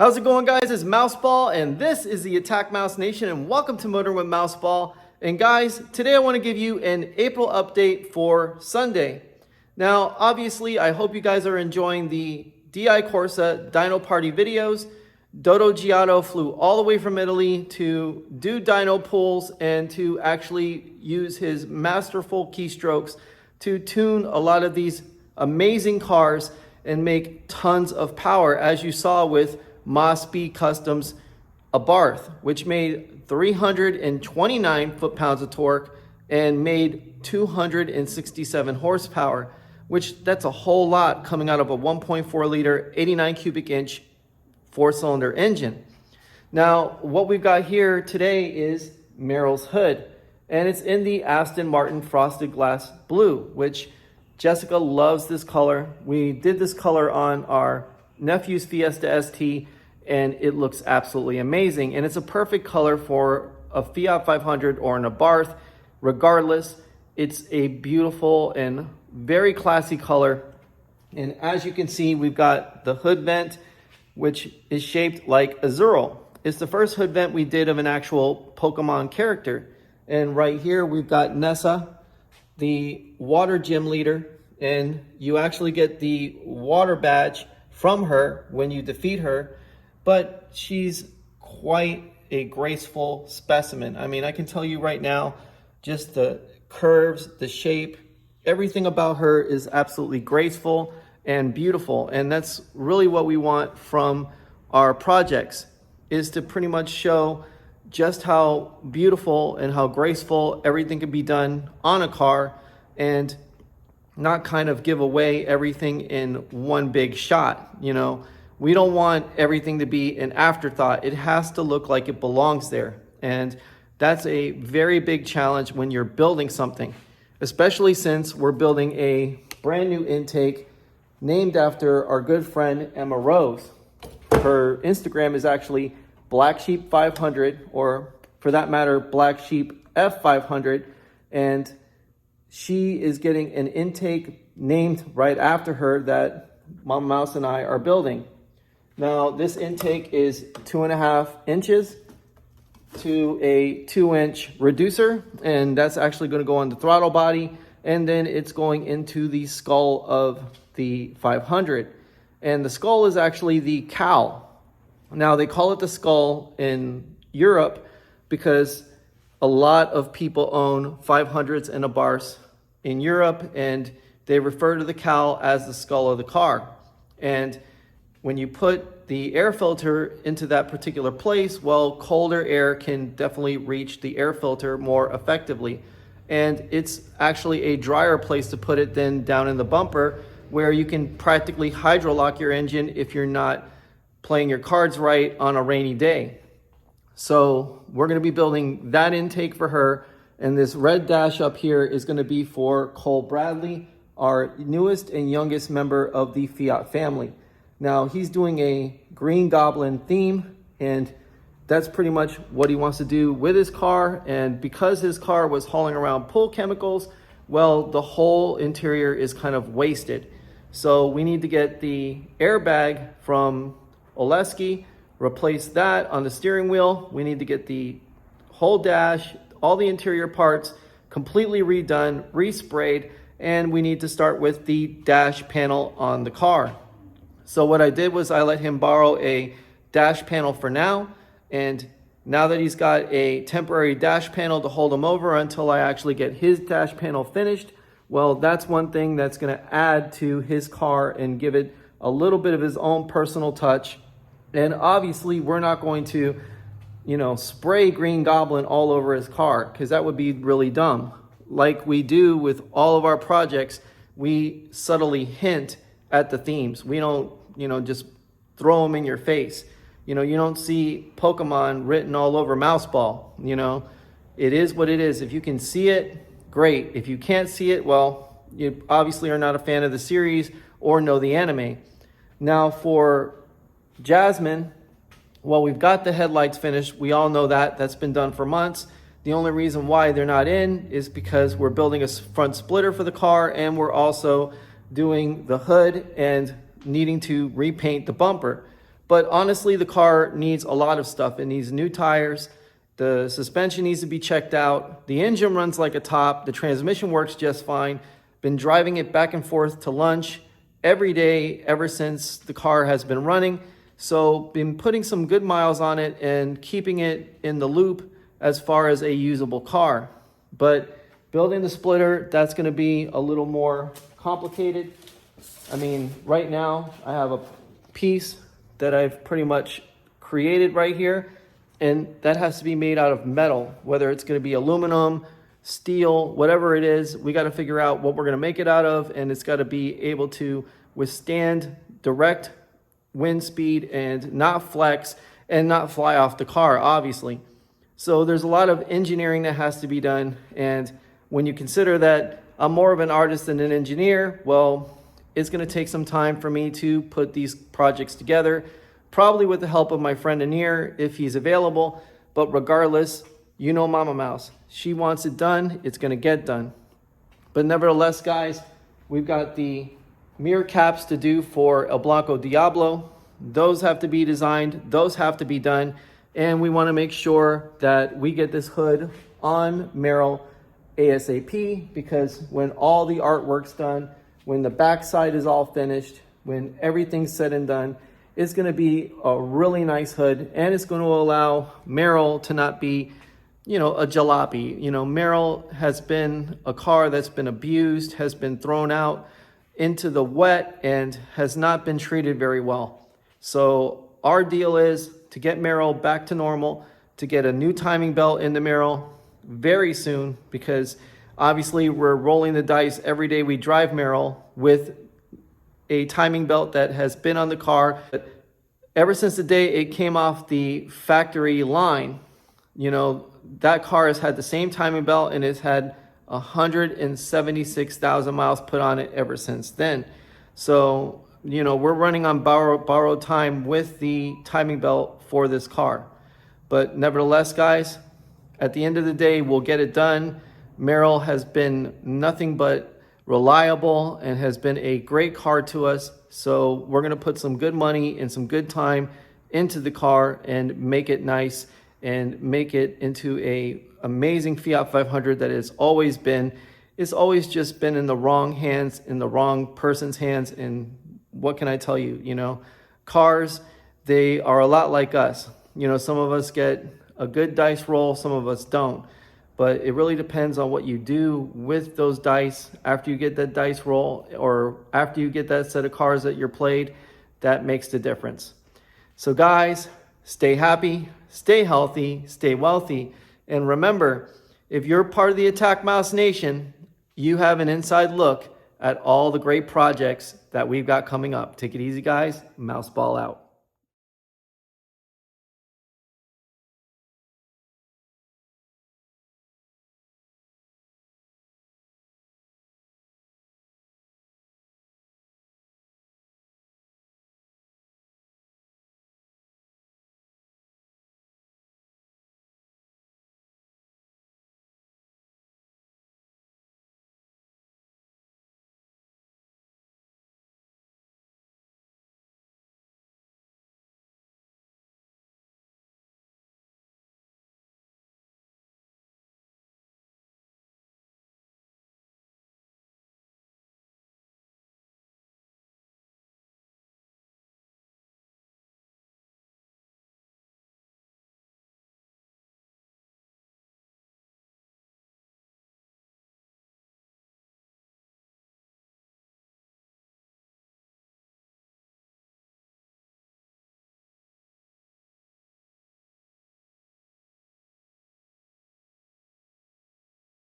How's it going, guys? It's Mouseball, and this is the Attack Mouse Nation, and welcome to Motoring with Mouseball. And guys, today I want to give you an April update for Sunday. Now, obviously, I hope you guys are enjoying the DI Corsa Dyno Party videos. Dodo Giotto flew all the way from Italy to do dyno pulls and to actually use his masterful keystrokes to tune a lot of these amazing cars and make tons of power, as you saw with Mouseball Customs Abarth, which made 329 foot-pounds of torque and made 267 horsepower, which that's a whole lot coming out of a 1.4 liter, 89 cubic inch, 4-cylinder engine. Now, what we've got here today is Meryl's hood, and it's in the Aston Martin Frosted Glass Blue, which Jessica loves this color. We did this color on our nephew's Fiesta ST, and it looks absolutely amazing. And it's a perfect color for a Fiat 500 or an Abarth. Regardless, it's a beautiful and very classy color. And as you can see, we've got the hood vent, which is shaped like a Zero. It's the first hood vent we did of an actual Pokemon character. And right here, we've got Nessa, the water gym leader, and you actually get the water badge from her when you defeat her, but she's quite a graceful specimen. I mean, I can tell you right now, just the curves, the shape, everything about her is absolutely graceful and beautiful. And that's really what we want from our projects, is to pretty much show just how beautiful and how graceful everything can be done on a car, and not kind of give away everything in one big shot. You know, we don't want everything to be an afterthought. It has to look like it belongs there. And that's a very big challenge when you're building something, especially since we're building a brand new intake named after our good friend Emma Rose. Her Instagram is actually Black Sheep 500, or for that matter, Black Sheep F500. And she is getting an intake named right after her that Mom Mouse and I are building. Now, this intake is 2.5 inches to a 2-inch reducer, and that's actually going to go on the throttle body, and then it's going into the skull of the 500. And the skull is actually the cowl. Now, they call it the skull in Europe because a lot of people own 500s and Abarths in Europe, and they refer to the cowl as the skull of the car. And when you put the air filter into that particular place, well, colder air can definitely reach the air filter more effectively. And it's actually a drier place to put it than down in the bumper, where you can practically hydrolock your engine if you're not playing your cards right on a rainy day. So we're going to be building that intake for her, and this red dash up here is going to be for Cole Bradley, our newest and youngest member of the Fiat family. Now, he's doing a Green Goblin theme, and that's pretty much what he wants to do with his car. And because his car was hauling around pool chemicals, well, the whole interior is kind of wasted. So we need to get the airbag from Oleski, replace that on the steering wheel. We need to get the whole dash, all the interior parts completely redone, resprayed, and we need to start with the dash panel on the car. So what I did was I let him borrow a dash panel for now, and now that he's got a temporary dash panel to hold him over until I actually get his dash panel finished, well, that's one thing that's going to add to his car and give it a little bit of his own personal touch. And obviously, we're not going to, spray Green Goblin all over his car, because that would be really dumb. Like we do with all of our projects, we subtly hint at the themes. We don't, just throw them in your face. You don't see Pokemon written all over Mouseball. It is what it is. If you can see it, great. If you can't see it, well, you obviously are not a fan of the series or know the anime. Now, for Jasmine, well, we've got the headlights finished. We all know that. That's been done for months. The only reason why they're not in is because we're building a front splitter for the car, and we're also doing the hood and needing to repaint the bumper. But honestly, the car needs a lot of stuff. It needs new tires. The suspension needs to be checked out. The engine runs like a top. The transmission works just fine. Been driving it back and forth to lunch every day ever since the car has been running. So been putting some good miles on it and keeping it in the loop as far as a usable car. But building the splitter, that's going to be a little more complicated. I mean, right now I have a piece that I've pretty much created right here, and that has to be made out of metal, whether it's going to be aluminum, steel, whatever it is. We got to figure out what we're going to make it out of, and it's got to be able to withstand direct wind speed and not flex and not fly off the car, obviously. So there's a lot of engineering that has to be done, and when you consider that I'm more of an artist than an engineer, well, it's going to take some time for me to put these projects together, probably with the help of my friend Anir if he's available. But regardless, you know Mama Mouse. She wants it done, it's going to get done. But nevertheless, guys, we've got the mirror caps to do for El Blanco Diablo. Those have to be designed, those have to be done, and we want to make sure that we get this hood on Meryl ASAP, because when all the artwork's done, when the backside is all finished, when everything's said and done, it's going to be a really nice hood, and it's going to allow Meryl to not be, a jalopy. Meryl has been a car that's been abused, has been thrown out into the wet, and has not been treated very well. So our deal is to get Meryl back to normal, to get a new timing belt in the Meryl very soon, because obviously we're rolling the dice every day we drive Meryl with a timing belt that has been on the car ever since the day it came off the factory line. That car has had the same timing belt, and it's had 176,000 miles put on it ever since then. So, we're running on borrowed time with the timing belt for this car. But nevertheless, guys, at the end of the day, we'll get it done. Meryl has been nothing but reliable and has been a great car to us. So we're going to put some good money and some good time into the car and make it nice and make it into a amazing Fiat 500 that it's always been. It's always just been in the wrong hands, in the wrong person's hands. And what can I tell you? Cars, they are a lot like us. Some of us get a good dice roll, some of us don't. But it really depends on what you do with those dice after you get that dice roll, or after you get that set of cards that you're played. That makes the difference. So guys, stay happy, stay healthy, stay wealthy. And remember, if you're part of the Attack Mouse Nation, you have an inside look at all the great projects that we've got coming up. Take it easy, guys. Mouseball out.